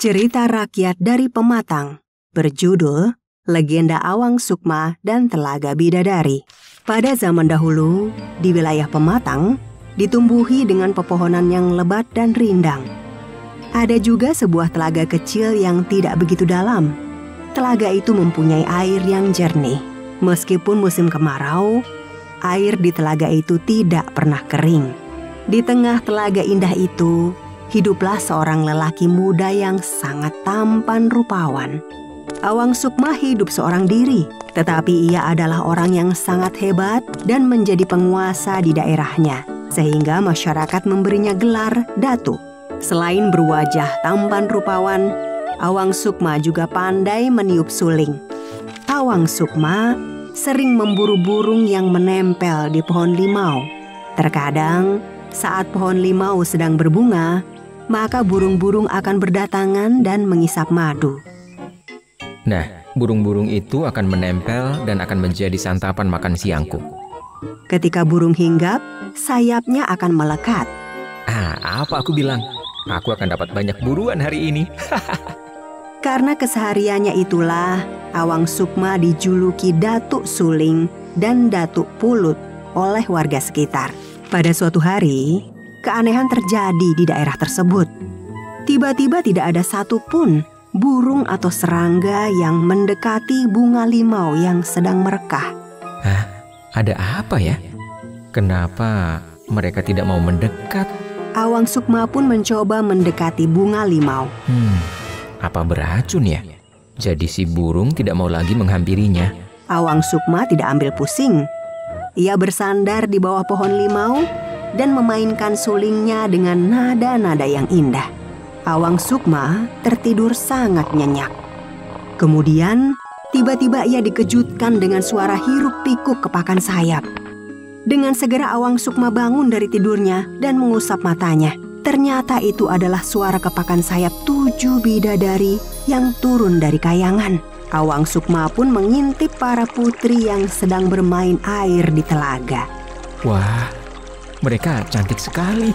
Cerita rakyat dari Pematang, berjudul Legenda Awang Sukma dan Telaga Bidadari. Pada zaman dahulu, di wilayah Pematang, ditumbuhi dengan pepohonan yang lebat dan rindang. Ada juga sebuah telaga kecil yang tidak begitu dalam. Telaga itu mempunyai air yang jernih. Meskipun musim kemarau, air di telaga itu tidak pernah kering. Di tengah telaga indah itu, hiduplah seorang lelaki muda yang sangat tampan rupawan. Awang Sukma hidup seorang diri, tetapi ia adalah orang yang sangat hebat dan menjadi penguasa di daerahnya, sehingga masyarakat memberinya gelar Datuk. Selain berwajah tampan rupawan, Awang Sukma juga pandai meniup suling. Awang Sukma sering memburu burung yang menempel di pohon limau. Terkadang, saat pohon limau sedang berbunga, maka burung-burung akan berdatangan dan mengisap madu. Nah, burung-burung itu akan menempel dan akan menjadi santapan makan siangku. Ketika burung hinggap, sayapnya akan melekat. Apa aku bilang? Aku akan dapat banyak buruan hari ini. Karena kesehariannya itulah, Awang Sukma dijuluki Datuk Suling dan Datuk Pulut oleh warga sekitar. Pada suatu hari, keanehan terjadi di daerah tersebut. Tiba-tiba tidak ada satupun burung atau serangga yang mendekati bunga limau yang sedang merekah. Ada apa ya? Kenapa mereka tidak mau mendekat? Awang Sukma pun mencoba mendekati bunga limau. Apa beracun ya? Jadi si burung tidak mau lagi menghampirinya. Awang Sukma tidak ambil pusing. Ia bersandar di bawah pohon limau dan memainkan sulingnya dengan nada-nada yang indah. Awang Sukma tertidur sangat nyenyak. Kemudian, tiba-tiba ia dikejutkan dengan suara hiruk-pikuk kepakan sayap. Dengan segera Awang Sukma bangun dari tidurnya dan mengusap matanya. Ternyata itu adalah suara kepakan sayap 7 bidadari yang turun dari kayangan. Awang Sukma pun mengintip para putri yang sedang bermain air di telaga. Wah, mereka cantik sekali.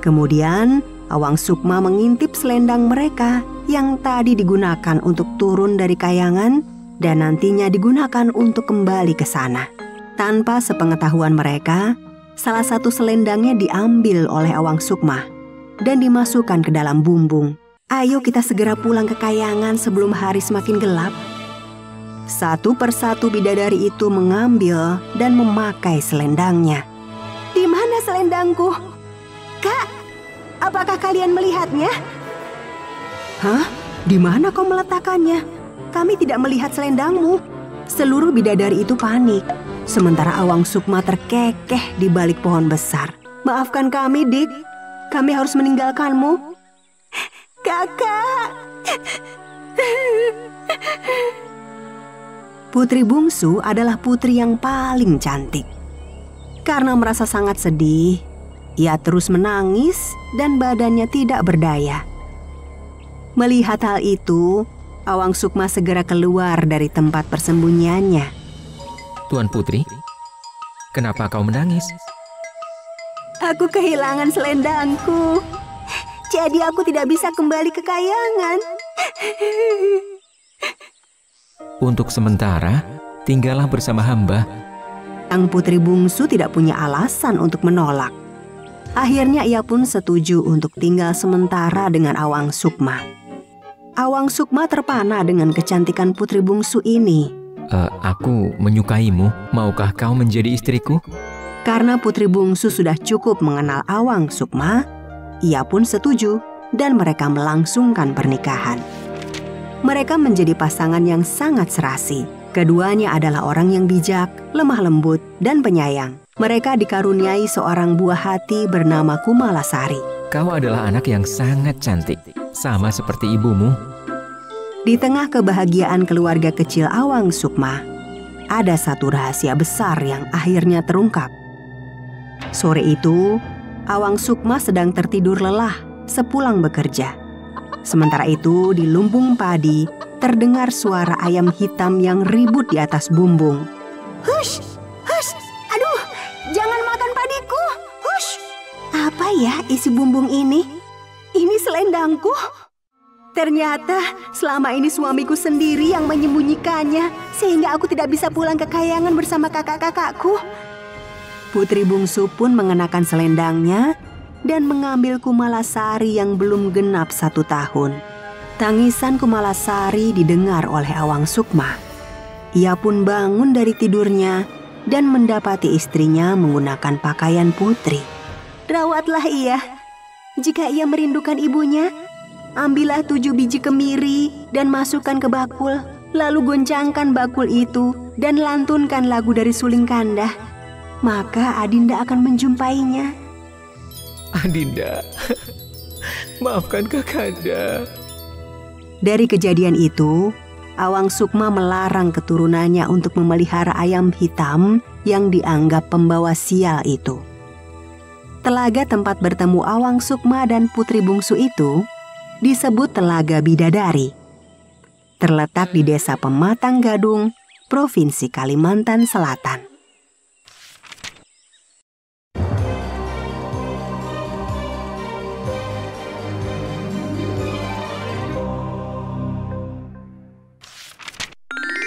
Kemudian, Awang Sukma mengintip selendang mereka yang tadi digunakan untuk turun dari kayangan dan nantinya digunakan untuk kembali ke sana. Tanpa sepengetahuan mereka, salah satu selendangnya diambil oleh Awang Sukma dan dimasukkan ke dalam bumbung. Ayo kita segera pulang ke kayangan sebelum hari semakin gelap. Satu persatu bidadari itu mengambil dan memakai selendangnya. Di mana selendangku? Kak, apakah kalian melihatnya? Hah? Di mana kau meletakkannya? Kami tidak melihat selendangmu. Seluruh bidadari itu panik. Sementara Awang Sukma terkekeh di balik pohon besar. Maafkan kami, Dik. Kami harus meninggalkanmu. Kakak. Putri bungsu adalah putri yang paling cantik. Karena merasa sangat sedih, ia terus menangis dan badannya tidak berdaya. Melihat hal itu, Awang Sukma segera keluar dari tempat persembunyiannya. Tuan Putri, kenapa kau menangis? Aku kehilangan selendangku. Jadi aku tidak bisa kembali ke kayangan. Untuk sementara, tinggallah bersama hamba. Sang putri bungsu tidak punya alasan untuk menolak. Akhirnya ia pun setuju untuk tinggal sementara dengan Awang Sukma. Awang Sukma terpana dengan kecantikan putri bungsu ini. Aku menyukaimu. Maukah kau menjadi istriku? Karena putri bungsu sudah cukup mengenal Awang Sukma, ia pun setuju dan mereka melangsungkan pernikahan. Mereka menjadi pasangan yang sangat serasi. Keduanya adalah orang yang bijak, lemah lembut, dan penyayang. Mereka dikaruniai seorang buah hati bernama Kumalasari. Kau adalah anak yang sangat cantik, sama seperti ibumu. Di tengah kebahagiaan keluarga kecil Awang Sukma, ada satu rahasia besar yang akhirnya terungkap. Sore itu, Awang Sukma sedang tertidur lelah sepulang bekerja. Sementara itu, di lumbung padi, terdengar suara ayam hitam yang ribut di atas bumbung. Hush, hush, aduh, jangan makan padiku, hush. Apa ya isi bumbung ini? Ini selendangku. Ternyata selama ini suamiku sendiri yang menyembunyikannya, sehingga aku tidak bisa pulang ke kayangan bersama kakak-kakakku. Putri bungsu pun mengenakan selendangnya dan mengambil Kumalasari yang belum genap 1 tahun. Tangisan Kumalasari didengar oleh Awang Sukma. Ia pun bangun dari tidurnya dan mendapati istrinya menggunakan pakaian putri. Rawatlah ia. Jika ia merindukan ibunya, ambillah 7 biji kemiri dan masukkan ke bakul. Lalu goncangkan bakul itu dan lantunkan lagu dari Suling Kandah. Maka Adinda akan menjumpainya. Adinda, maafkan Kakanda. Dari kejadian itu, Awang Sukma melarang keturunannya untuk memelihara ayam hitam yang dianggap pembawa sial itu. Telaga tempat bertemu Awang Sukma dan putri bungsu itu disebut Telaga Bidadari. Terletak di Desa Pematang Gadung, Provinsi Kalimantan Selatan.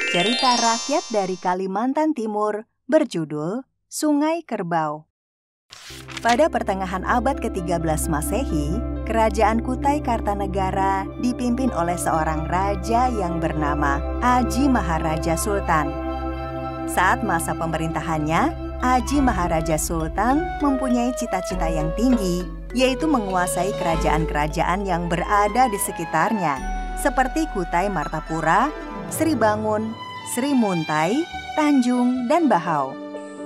Cerita rakyat dari Kalimantan Timur berjudul Sungai Kerbau. Pada pertengahan abad ke-13 Masehi, Kerajaan Kutai Kartanegara dipimpin oleh seorang raja yang bernama Aji Maharaja Sultan. Saat masa pemerintahannya, Aji Maharaja Sultan mempunyai cita-cita yang tinggi, yaitu menguasai kerajaan-kerajaan yang berada di sekitarnya, seperti Kutai Martapura, Sri Bangun, Sri Muntai, Tanjung, dan Bahau.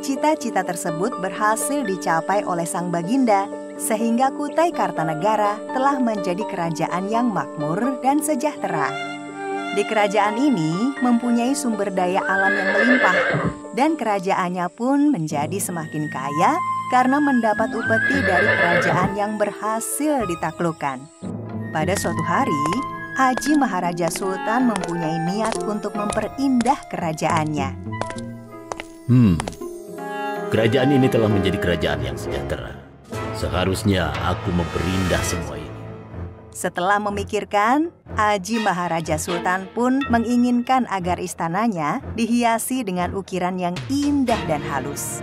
Cita-cita tersebut berhasil dicapai oleh Sang Baginda, sehingga Kutai Kartanegara telah menjadi kerajaan yang makmur dan sejahtera. Di kerajaan ini mempunyai sumber daya alam yang melimpah, dan kerajaannya pun menjadi semakin kaya karena mendapat upeti dari kerajaan yang berhasil ditaklukkan. Pada suatu hari, Aji Maharaja Sultan mempunyai niat untuk memperindah kerajaannya. Kerajaan ini telah menjadi kerajaan yang sejahtera. Seharusnya aku memperindah semua ini. Setelah memikirkan, Aji Maharaja Sultan pun menginginkan agar istananya dihiasi dengan ukiran yang indah dan halus.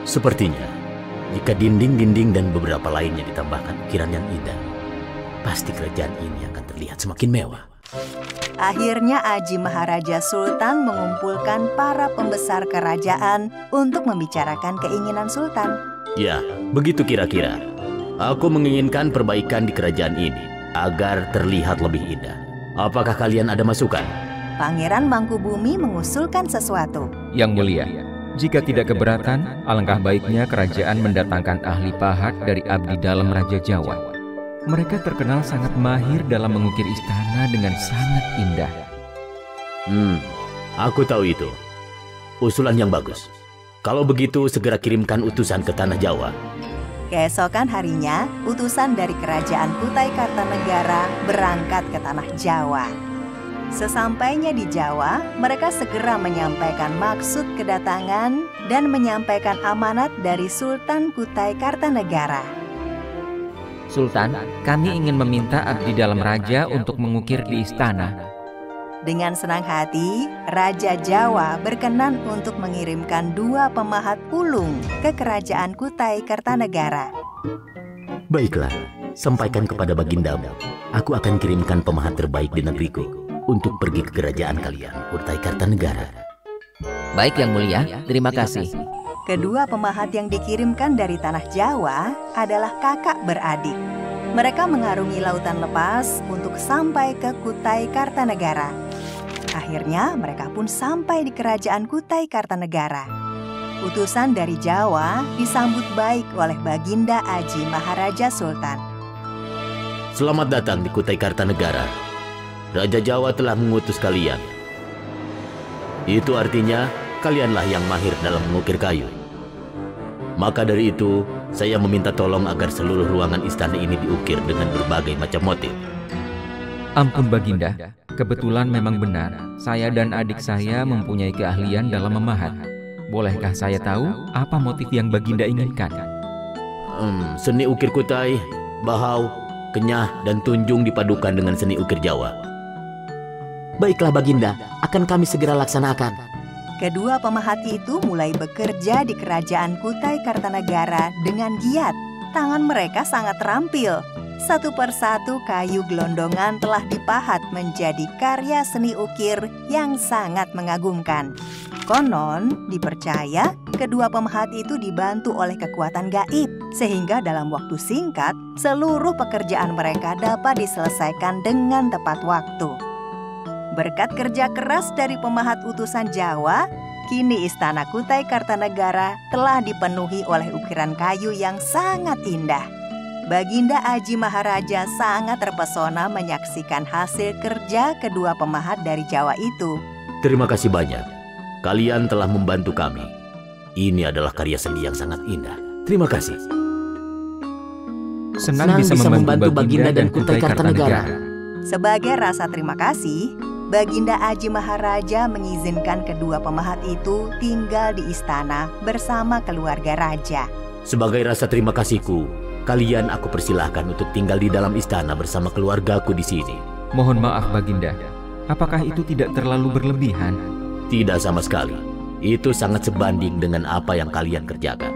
Sepertinya, jika dinding-dinding dan beberapa lainnya ditambahkan ukiran yang indah, pasti kerajaan ini akan terlihat semakin mewah. Akhirnya Aji Maharaja Sultan mengumpulkan para pembesar kerajaan untuk membicarakan keinginan Sultan. Ya, begitu kira-kira. Aku menginginkan perbaikan di kerajaan ini agar terlihat lebih indah. Apakah kalian ada masukan? Pangeran Mangkubumi mengusulkan sesuatu. Yang mulia, jika tidak keberatan, alangkah baiknya kerajaan mendatangkan ahli pahat dari abdi dalam Raja Jawa. Mereka terkenal sangat mahir dalam mengukir istana dengan sangat indah. Aku tahu itu. Usulan yang bagus. Kalau begitu, segera kirimkan utusan ke Tanah Jawa. Keesokan harinya, utusan dari Kerajaan Kutai Kartanegara berangkat ke Tanah Jawa. Sesampainya di Jawa, mereka segera menyampaikan maksud kedatangan dan menyampaikan amanat dari Sultan Kutai Kartanegara. Sultan, kami ingin meminta abdi dalam raja untuk mengukir di istana. Dengan senang hati, Raja Jawa berkenan untuk mengirimkan 2 pemahat ulung ke Kerajaan Kutai Kartanegara. Baiklah, sampaikan kepada bagindamu. Aku akan kirimkan pemahat terbaik di negeriku untuk pergi ke kerajaan kalian, Kutai Kartanegara. Baik Yang Mulia, terima kasih. Kedua pemahat yang dikirimkan dari Tanah Jawa adalah kakak beradik. Mereka mengarungi lautan lepas untuk sampai ke Kutai Kartanegara. Akhirnya mereka pun sampai di Kerajaan Kutai Kartanegara. Utusan dari Jawa disambut baik oleh Baginda Aji Maharaja Sultan. Selamat datang di Kutai Kartanegara. Raja Jawa telah mengutus kalian. Itu artinya kalianlah yang mahir dalam mengukir kayu. Maka dari itu, saya meminta tolong agar seluruh ruangan istana ini diukir dengan berbagai macam motif. Ampun Baginda, kebetulan memang benar. Saya dan adik saya mempunyai keahlian dalam memahat. Bolehkah saya tahu apa motif yang Baginda inginkan? Seni ukir Kutai, Bahau, kenyah dan tunjung dipadukan dengan seni ukir Jawa. Baiklah Baginda, akan kami segera laksanakan. Kedua pemerhati itu mulai bekerja di kerajaan Kutai Kartanegara dengan giat. Tangan mereka sangat terampil. Satu persatu kayu gelondongan telah dipahat menjadi karya seni ukir yang sangat mengagumkan. Konon dipercaya kedua pemerhati itu dibantu oleh kekuatan gaib, sehingga dalam waktu singkat seluruh pekerjaan mereka dapat diselesaikan dengan tepat waktu. Berkat kerja keras dari pemahat utusan Jawa, kini istana Kutai Kartanegara telah dipenuhi oleh ukiran kayu yang sangat indah. Baginda Aji Maharaja sangat terpesona menyaksikan hasil kerja kedua pemahat dari Jawa itu. Terima kasih banyak. Kalian telah membantu kami. Ini adalah karya seni yang sangat indah. Terima kasih. Senang bisa membantu Baginda dan Kutai Kartanegara. Sebagai rasa terima kasih, Baginda Aji Maharaja mengizinkan kedua pemahat itu tinggal di istana bersama keluarga raja. Sebagai rasa terima kasihku, kalian aku persilahkan untuk tinggal di dalam istana bersama keluargaku di sini. Mohon maaf Baginda, apakah itu tidak terlalu berlebihan? Tidak sama sekali. Itu sangat sebanding dengan apa yang kalian kerjakan.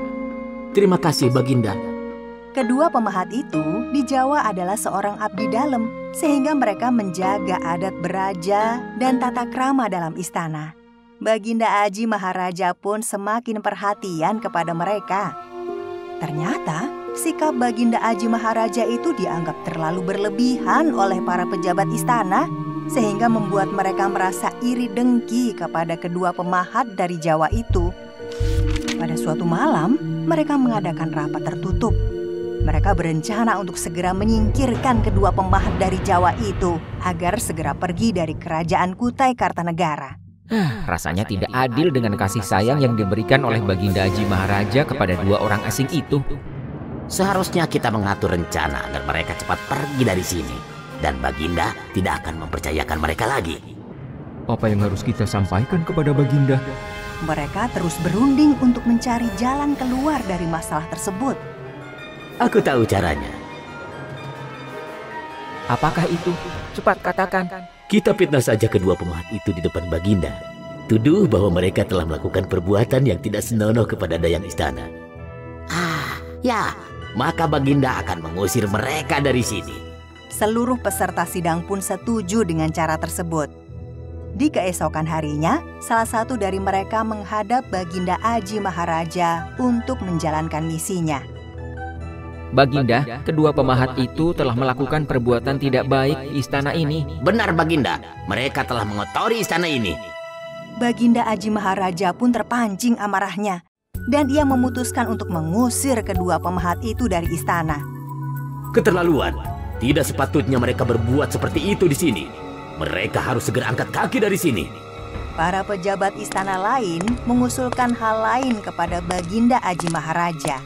Terima kasih Baginda. Kedua pemahat itu di Jawa adalah seorang abdi dalam, sehingga mereka menjaga adat beraja dan tata krama dalam istana. Baginda Aji Maharaja pun semakin perhatian kepada mereka. Ternyata sikap Baginda Aji Maharaja itu dianggap terlalu berlebihan oleh para pejabat istana, sehingga membuat mereka merasa iri dengki kepada kedua pemahat dari Jawa itu. Pada suatu malam, mereka mengadakan rapat tertutup. Mereka berencana untuk segera menyingkirkan kedua pemahat dari Jawa itu agar segera pergi dari kerajaan Kutai Kartanegara. Rasanya tidak adil dengan kasih sayang yang diberikan oleh Baginda Aji Maharaja kepada dua orang asing itu. Seharusnya kita mengatur rencana agar mereka cepat pergi dari sini. Dan Baginda tidak akan mempercayakan mereka lagi. Apa yang harus kita sampaikan kepada Baginda? Mereka terus berunding untuk mencari jalan keluar dari masalah tersebut. Aku tahu caranya. Apakah itu? Cepat katakan. Kita fitnah saja kedua pemahat itu di depan Baginda. Tuduh bahwa mereka telah melakukan perbuatan yang tidak senonoh kepada dayang istana. Ya, maka Baginda akan mengusir mereka dari sini. Seluruh peserta sidang pun setuju dengan cara tersebut. Di keesokan harinya, salah satu dari mereka menghadap Baginda Aji Maharaja untuk menjalankan misinya. Baginda, kedua pemahat itu telah melakukan perbuatan tidak baik di istana ini. Benar Baginda, mereka telah mengotori istana ini. Baginda Aji Maharaja pun terpancing amarahnya, dan ia memutuskan untuk mengusir kedua pemahat itu dari istana. Keterlaluan. Tidak sepatutnya mereka berbuat seperti itu di sini. Mereka harus segera angkat kaki dari sini. Para pejabat istana lain mengusulkan hal lain kepada Baginda Aji Maharaja.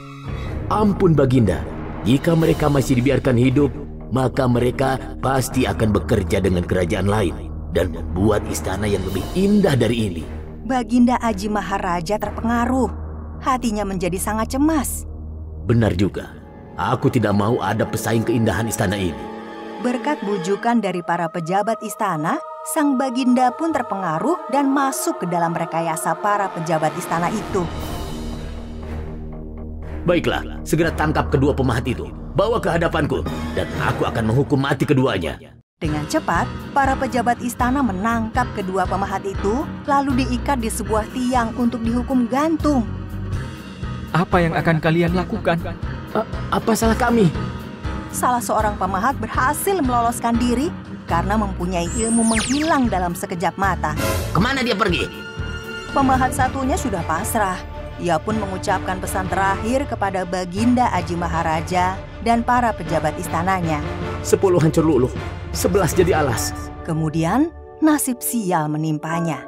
Ampun Baginda, jika mereka masih dibiarkan hidup, maka mereka pasti akan bekerja dengan kerajaan lain dan membuat istana yang lebih indah dari ini. Baginda Aji Maharaja terpengaruh. Hatinya menjadi sangat cemas. Benar juga. Aku tidak mau ada pesaing keindahan istana ini. Berkat bujukan dari para pejabat istana, sang Baginda pun terpengaruh dan masuk ke dalam rekayasa para pejabat istana itu. Baiklah, segera tangkap kedua pemahat itu. Bawa ke hadapanku, dan aku akan menghukum mati keduanya. Dengan cepat, para pejabat istana menangkap kedua pemahat itu, lalu diikat di sebuah tiang untuk dihukum gantung. Apa yang akan kalian lakukan? Apa salah kami? Salah seorang pemahat berhasil meloloskan diri karena mempunyai ilmu menghilang dalam sekejap mata. Kemana dia pergi? Pemahat satunya sudah pasrah. Ia pun mengucapkan pesan terakhir kepada Baginda Aji Maharaja dan para pejabat istananya. 10 hancur luluh, 11 jadi alas. Kemudian nasib sial menimpanya.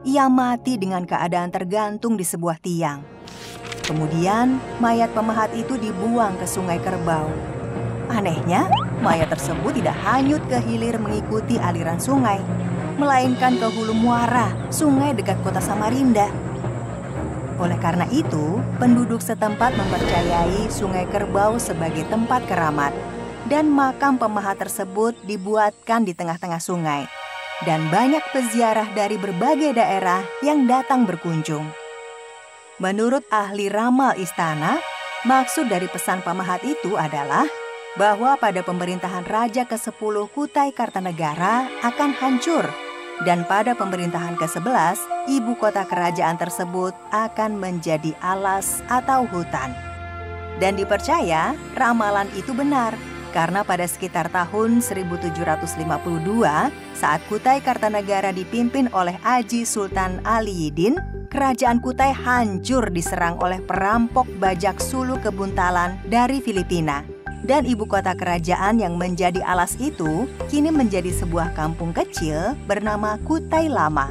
Ia mati dengan keadaan tergantung di sebuah tiang. Kemudian mayat pemahat itu dibuang ke Sungai Kerbau. Anehnya, mayat tersebut tidak hanyut ke hilir mengikuti aliran sungai, melainkan ke Hulu Muara, sungai dekat kota Samarinda. Oleh karena itu, penduduk setempat mempercayai Sungai Kerbau sebagai tempat keramat. dan makam pemahat tersebut dibuatkan di tengah-tengah sungai. Dan banyak peziarah dari berbagai daerah yang datang berkunjung. Menurut ahli ramal istana, maksud dari pesan pemahat itu adalah bahwa pada pemerintahan Raja ke-10 Kutai Kartanegara akan hancur, dan pada pemerintahan ke-11, ibu kota kerajaan tersebut akan menjadi alas atau hutan. Dan dipercaya ramalan itu benar, karena pada sekitar tahun 1752, saat Kutai Kartanegara dipimpin oleh Aji Sultan Aliyidin, kerajaan Kutai hancur diserang oleh perampok bajak Sulu Kebuntalan dari Filipina. Dan ibu kota kerajaan yang menjadi alas itu kini menjadi sebuah kampung kecil bernama Kutai Lama.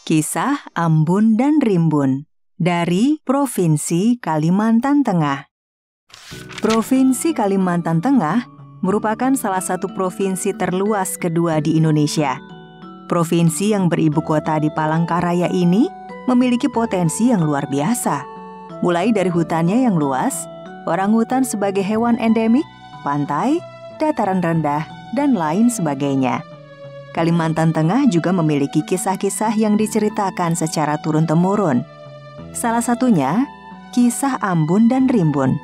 Kisah Ambun dan Rimbun dari Provinsi Kalimantan Tengah. Provinsi Kalimantan Tengah merupakan salah satu provinsi terluas kedua di Indonesia. Provinsi yang beribu kota di Palangkaraya ini memiliki potensi yang luar biasa. Mulai dari hutannya yang luas, orangutan sebagai hewan endemik, pantai, dataran rendah, dan lain sebagainya. Kalimantan Tengah juga memiliki kisah-kisah yang diceritakan secara turun-temurun. Salah satunya, kisah Ambun dan Rimbun.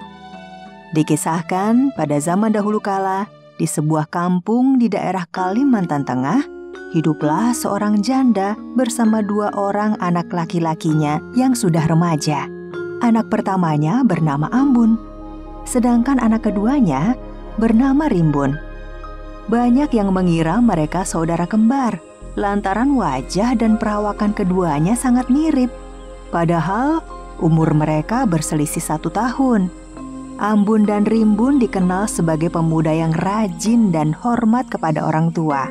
Dikisahkan pada zaman dahulu kala, di sebuah kampung di daerah Kalimantan Tengah, hiduplah seorang janda bersama 2 orang anak laki-lakinya yang sudah remaja. Anak pertamanya bernama Ambun, sedangkan anak keduanya bernama Rimbun. Banyak yang mengira mereka saudara kembar, lantaran wajah dan perawakan keduanya sangat mirip. Padahal umur mereka berselisih 1 tahun. Ambun dan Rimbun dikenal sebagai pemuda yang rajin dan hormat kepada orang tua.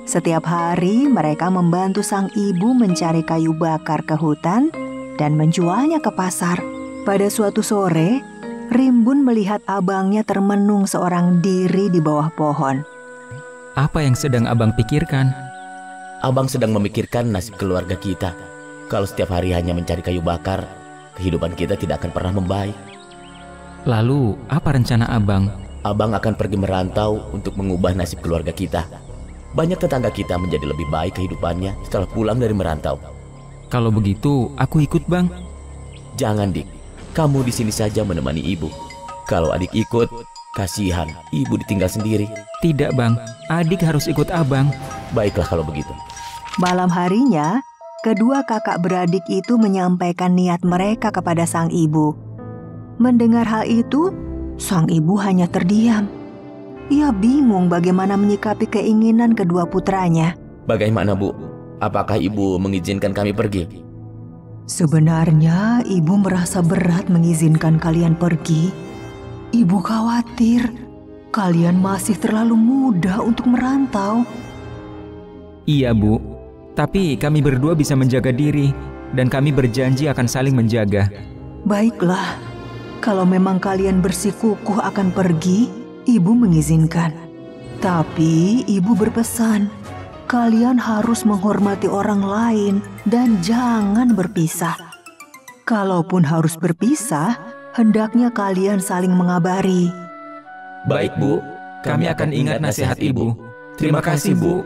Setiap hari mereka membantu sang ibu mencari kayu bakar ke hutan dan menjualnya ke pasar. Pada suatu sore, Rimbun melihat abangnya termenung seorang diri di bawah pohon. Apa yang sedang abang pikirkan? Abang sedang memikirkan nasib keluarga kita. Kalau setiap hari hanya mencari kayu bakar, kehidupan kita tidak akan pernah membaik. Lalu, apa rencana abang? Abang akan pergi merantau untuk mengubah nasib keluarga kita. Banyak tetangga kita menjadi lebih baik kehidupannya setelah pulang dari merantau. Kalau begitu, aku ikut, Bang. Jangan, Dik. Kamu di sini saja menemani ibu. Kalau adik ikut, kasihan ibu ditinggal sendiri. Tidak, Bang. Adik harus ikut abang. Baiklah kalau begitu. Malam harinya, kedua kakak beradik itu menyampaikan niat mereka kepada sang ibu. Mendengar hal itu, sang ibu hanya terdiam. Ia bingung bagaimana menyikapi keinginan kedua putranya. Bagaimana, Bu? Apakah ibu mengizinkan kami pergi? Sebenarnya ibu merasa berat mengizinkan kalian pergi. Ibu khawatir kalian masih terlalu muda untuk merantau. Iya, Bu. Tapi kami berdua bisa menjaga diri, dan kami berjanji akan saling menjaga. Baiklah, kalau memang kalian bersikukuh akan pergi, ibu mengizinkan. Tapi ibu berpesan, kalian harus menghormati orang lain dan jangan berpisah. Kalaupun harus berpisah, hendaknya kalian saling mengabari. Baik, Bu. Kami akan ingat nasihat Ibu. Terima kasih, Bu.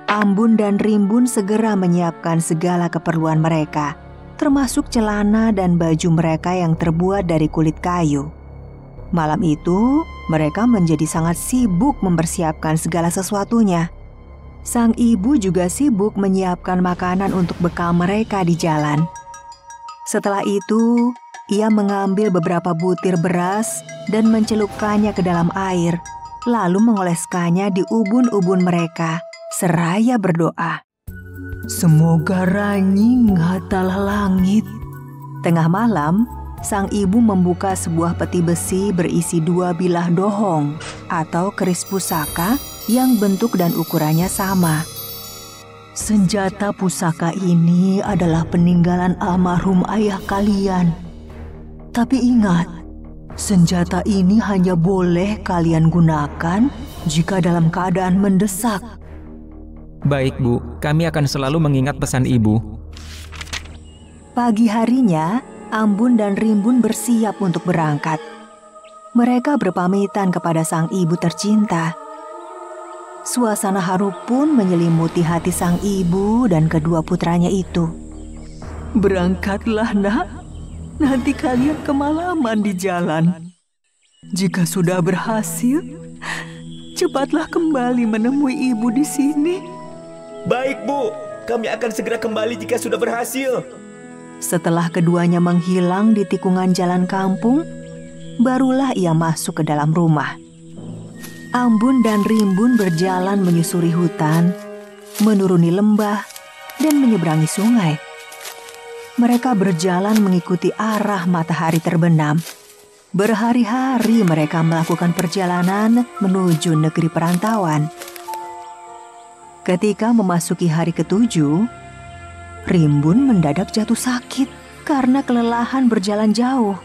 Ambun dan Rimbun segera menyiapkan segala keperluan mereka, termasuk celana dan baju mereka yang terbuat dari kulit kayu. Malam itu, mereka menjadi sangat sibuk mempersiapkan segala sesuatunya. Sang ibu juga sibuk menyiapkan makanan untuk bekal mereka di jalan. Setelah itu, ia mengambil beberapa butir beras dan mencelupkannya ke dalam air, lalu mengoleskannya di ubun-ubun mereka, seraya berdoa. Semoga ranying hatalah langit. Tengah malam, sang ibu membuka sebuah peti besi berisi 2 bilah dohong atau keris pusaka yang bentuk dan ukurannya sama. Senjata pusaka ini adalah peninggalan almarhum ayah kalian. Tapi ingat, senjata ini hanya boleh kalian gunakan jika dalam keadaan mendesak. Baik, Bu. Kami akan selalu mengingat pesan Ibu. Pagi harinya, Ambun dan Rimbun bersiap untuk berangkat. Mereka berpamitan kepada sang ibu tercinta. Suasana haru pun menyelimuti hati sang ibu dan kedua putranya itu. Berangkatlah, nak. Nanti kalian kemalaman di jalan. Jika sudah berhasil, cepatlah kembali menemui ibu di sini. Baik, Bu. Kami akan segera kembali jika sudah berhasil. Setelah keduanya menghilang di tikungan jalan kampung, barulah ia masuk ke dalam rumah. Ambun dan Rimbun berjalan menyusuri hutan, menuruni lembah, dan menyeberangi sungai. Mereka berjalan mengikuti arah matahari terbenam. Berhari-hari mereka melakukan perjalanan menuju negeri perantauan. Ketika memasuki hari ke-7, Rimbun mendadak jatuh sakit karena kelelahan berjalan jauh.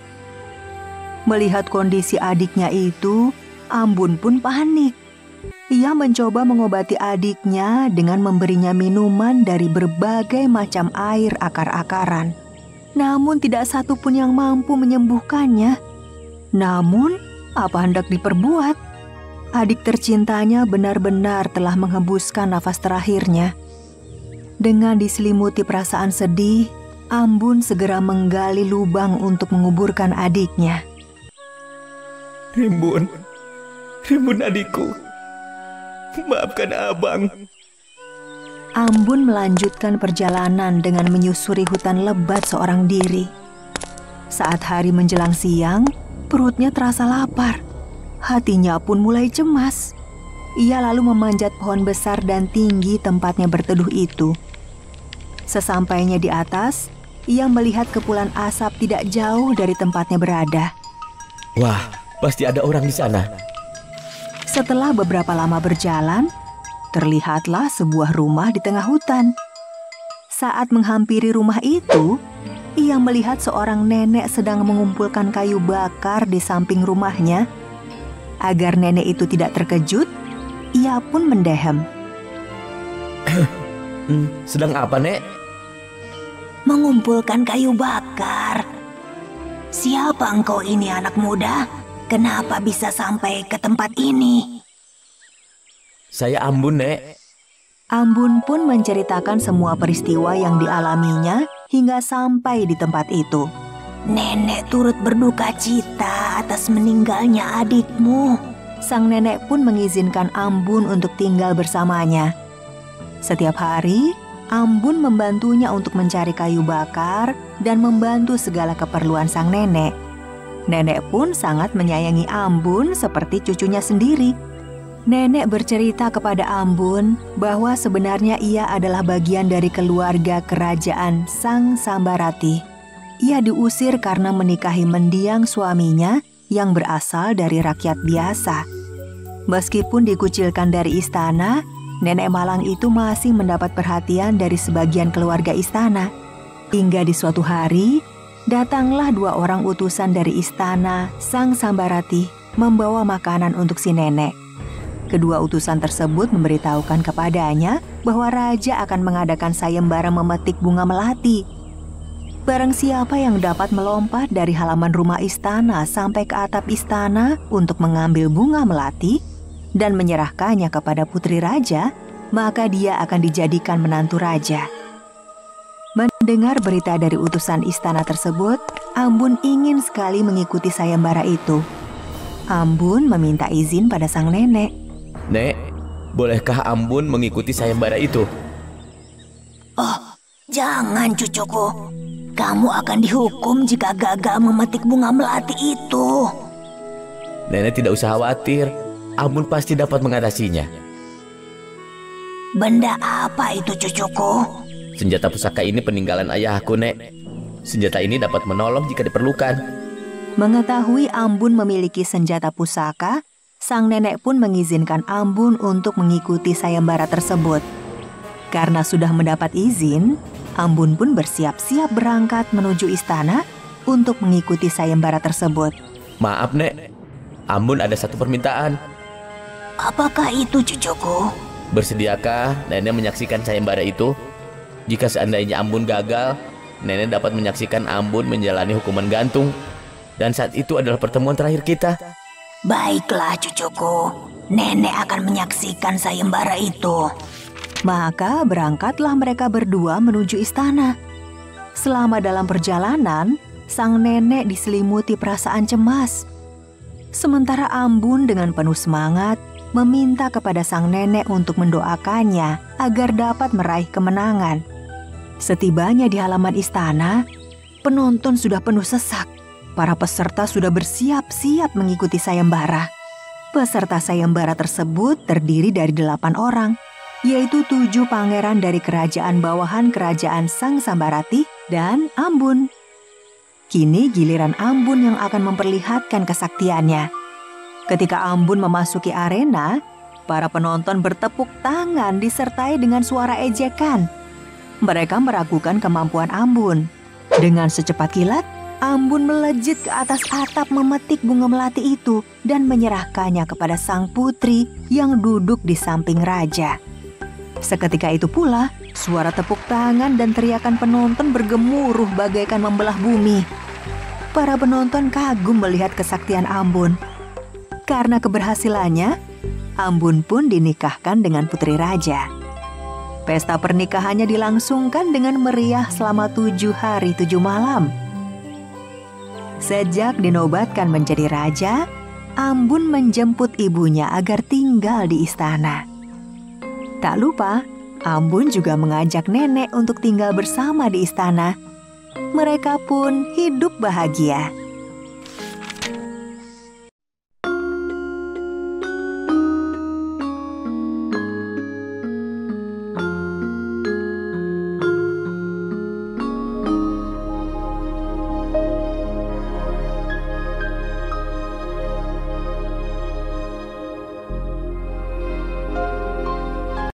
Melihat kondisi adiknya itu, Ambun pun panik. Ia mencoba mengobati adiknya dengan memberinya minuman dari berbagai macam air akar-akaran. Namun tidak satu pun yang mampu menyembuhkannya. Namun, apa hendak diperbuat? Adik tercintanya benar-benar telah menghembuskan nafas terakhirnya. Dengan diselimuti perasaan sedih, Ambun segera menggali lubang untuk menguburkan adiknya. Rimbun adikku. Maafkan abang. Ambun melanjutkan perjalanan dengan menyusuri hutan lebat seorang diri. Saat hari menjelang siang, perutnya terasa lapar. Hatinya pun mulai cemas. Ia lalu memanjat pohon besar dan tinggi tempatnya berteduh itu. Sesampainya di atas, ia melihat kepulan asap tidak jauh dari tempatnya berada. Wah, pasti ada orang di sana. Setelah beberapa lama berjalan, terlihatlah sebuah rumah di tengah hutan. Saat menghampiri rumah itu, ia melihat seorang nenek sedang mengumpulkan kayu bakar di samping rumahnya. Agar nenek itu tidak terkejut, ia pun mendehem. Sedang apa, Nek? Mengumpulkan kayu bakar. Siapa engkau ini, anak muda? Kenapa bisa sampai ke tempat ini? Saya Ambun, Nek. Ambun pun menceritakan semua peristiwa yang dialaminya hingga sampai di tempat itu. Nenek turut berduka cita atas meninggalnya adikmu. Sang nenek pun mengizinkan Ambun untuk tinggal bersamanya. Setiap hari, Ambun membantunya untuk mencari kayu bakar dan membantu segala keperluan sang nenek. Nenek pun sangat menyayangi Ambun seperti cucunya sendiri. Nenek bercerita kepada Ambun bahwa sebenarnya ia adalah bagian dari keluarga kerajaan Sang Sambarati. Ia diusir karena menikahi mendiang suaminya yang berasal dari rakyat biasa. Meskipun dikucilkan dari istana, nenek malang itu masih mendapat perhatian dari sebagian keluarga istana. Hingga di suatu hari, datanglah 2 orang utusan dari istana Sang Sambarati membawa makanan untuk si nenek. Kedua utusan tersebut memberitahukan kepadanya bahwa raja akan mengadakan sayembara memetik bunga melati. Barang siapa yang dapat melompat dari halaman rumah istana sampai ke atap istana untuk mengambil bunga melati dan menyerahkannya kepada putri raja, maka dia akan dijadikan menantu raja. Mendengar berita dari utusan istana tersebut, Ambun ingin sekali mengikuti sayembara itu. Ambun meminta izin pada sang nenek. Nek, bolehkah Ambun mengikuti sayembara itu? Oh, jangan cucuku. Kamu akan dihukum jika gagal memetik bunga melati itu. Nenek tidak usah khawatir. Ambun pasti dapat mengatasinya. Benda apa itu, cucuku? Senjata pusaka ini peninggalan ayahku, Nek. Senjata ini dapat menolong jika diperlukan. Mengetahui Ambun memiliki senjata pusaka, sang nenek pun mengizinkan Ambun untuk mengikuti sayembara tersebut. Karena sudah mendapat izin, Ambun pun bersiap-siap berangkat menuju istana untuk mengikuti sayembara tersebut. Maaf, Nek. Ambun ada satu permintaan. Apakah itu cucuku? Bersediakah nenek menyaksikan sayembara itu? Jika seandainya Ambun gagal, nenek dapat menyaksikan Ambun menjalani hukuman gantung. Dan saat itu adalah pertemuan terakhir kita. Baiklah cucuku, nenek akan menyaksikan sayembara itu. Maka berangkatlah mereka berdua menuju istana. Selama dalam perjalanan, sang nenek diselimuti perasaan cemas. Sementara Ambun dengan penuh semangat meminta kepada sang nenek untuk mendoakannya agar dapat meraih kemenangan. Setibanya di halaman istana, penonton sudah penuh sesak. Para peserta sudah bersiap-siap mengikuti sayembara. Peserta sayembara tersebut terdiri dari 8 orang, yaitu 7 pangeran dari kerajaan bawahan kerajaan Sang Sambarati dan Ambun. Kini giliran Ambun yang akan memperlihatkan kesaktiannya. Ketika Ambun memasuki arena, para penonton bertepuk tangan disertai dengan suara ejekan. Mereka meragukan kemampuan Ambun. Dengan secepat kilat, Ambun melejit ke atas atap memetik bunga melati itu dan menyerahkannya kepada sang putri yang duduk di samping raja. Seketika itu pula, suara tepuk tangan dan teriakan penonton bergemuruh bagaikan membelah bumi. Para penonton kagum melihat kesaktian Ambun. Karena keberhasilannya, Ambun pun dinikahkan dengan putri raja. Pesta pernikahannya dilangsungkan dengan meriah selama 7 hari 7 malam. Sejak dinobatkan menjadi raja, Ambun menjemput ibunya agar tinggal di istana. Tak lupa, Ambun juga mengajak nenek untuk tinggal bersama di istana. Mereka pun hidup bahagia.